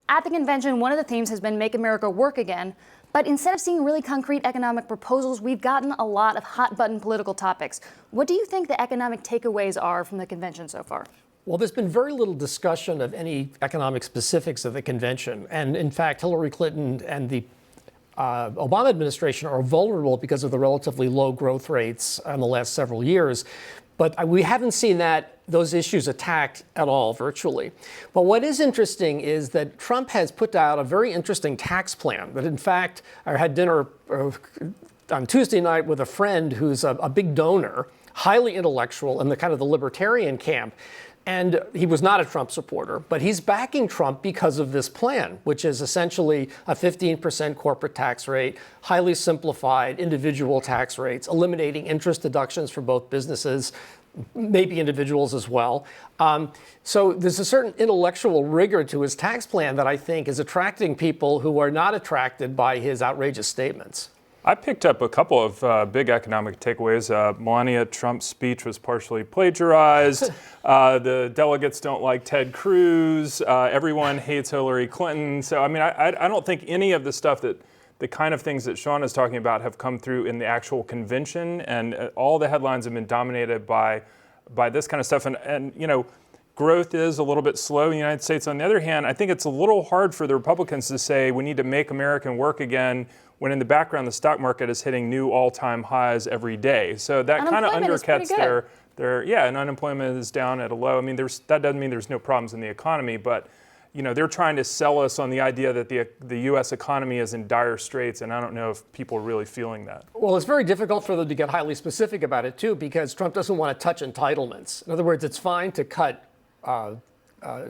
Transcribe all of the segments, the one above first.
At the convention, one of the themes has been Make America Work Again. But instead of seeing really concrete economic proposals, we've gotten a lot of hot-button political topics. What do you think the economic takeaways are from the convention so far? Well, there's been very little discussion of any economic specifics of the convention. And in fact, Hillary Clinton and the Obama administration are vulnerable because of the relatively low growth rates in the last several years. But we haven't seen those issues attacked at all, virtually. But what is interesting is that Trump has put out a very interesting tax plan that, in fact, I had dinner on Tuesday night with a friend who's a big donor, highly intellectual in the kind of the libertarian camp. And he was not a Trump supporter, but he's backing Trump because of this plan, which is essentially a 15% corporate tax rate, highly simplified individual tax rates, eliminating interest deductions for both businesses, maybe individuals as well. So there's a certain intellectual rigor to his tax plan that I think is attracting people who are not attracted by his outrageous statements. I picked up a couple of big economic takeaways. Melania Trump's speech was partially plagiarized. The delegates don't like Ted Cruz. Everyone hates Hillary Clinton. So, I mean, I don't think any of the stuff the kind of things that Sean is talking about have come through in the actual convention. And all the headlines have been dominated by this kind of stuff. And you know, growth is a little bit slow in the United States. On the other hand, I think it's a little hard for the Republicans to say we need to make America work again when in the background the stock market is hitting new all-time highs every day. So that kind of undercuts and unemployment is down at a low. I mean, that doesn't mean there's no problems in the economy, but you know, they're trying to sell us on the idea that the U.S. economy is in dire straits, and I don't know if people are really feeling that. Well, it's very difficult for them to get highly specific about it, too, because Trump doesn't want to touch entitlements. In other words, it's fine to cut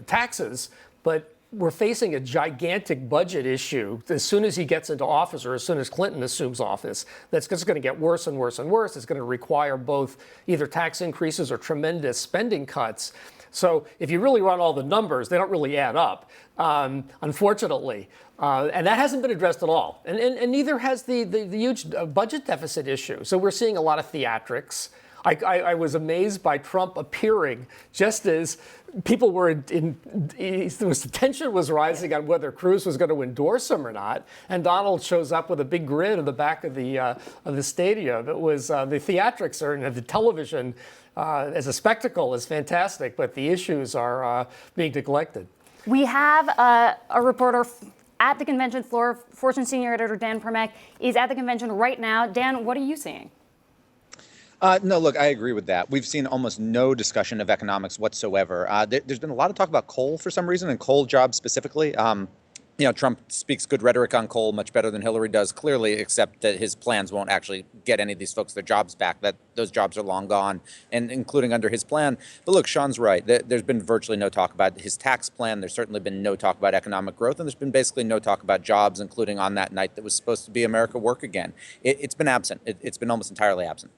taxes, but we're facing a gigantic budget issue as soon as he gets into office, or as soon as Clinton assumes office, that's just going to get worse and worse and worse. It's going to require both either tax increases or tremendous spending cuts. So if you really run all the numbers, they don't really add up, unfortunately. And that hasn't been addressed at all. And neither has the huge budget deficit issue. So we're seeing a lot of theatrics. I was amazed by Trump appearing just as people were the tension was rising on whether Cruz was going to endorse him or not. And Donald shows up with a big grin in the back of the stadium. It was the theatrics and the television as a spectacle is fantastic, but the issues are being neglected. We have a reporter at the convention floor. Fortune senior editor Dan Permek is at the convention right now. Dan, what are you seeing? No, look, I agree with that. We've seen almost no discussion of economics whatsoever. There's been a lot of talk about coal for some reason, and coal jobs specifically. You know, Trump speaks good rhetoric on coal, much better than Hillary does, clearly, except that his plans won't actually get any of these folks their jobs back. That those jobs are long gone, and including under his plan. But look, Sean's right. There's been virtually no talk about his tax plan. There's certainly been no talk about economic growth, and there's been basically no talk about jobs, including on that night that was supposed to be America Work Again. It's been absent. It's been almost entirely absent.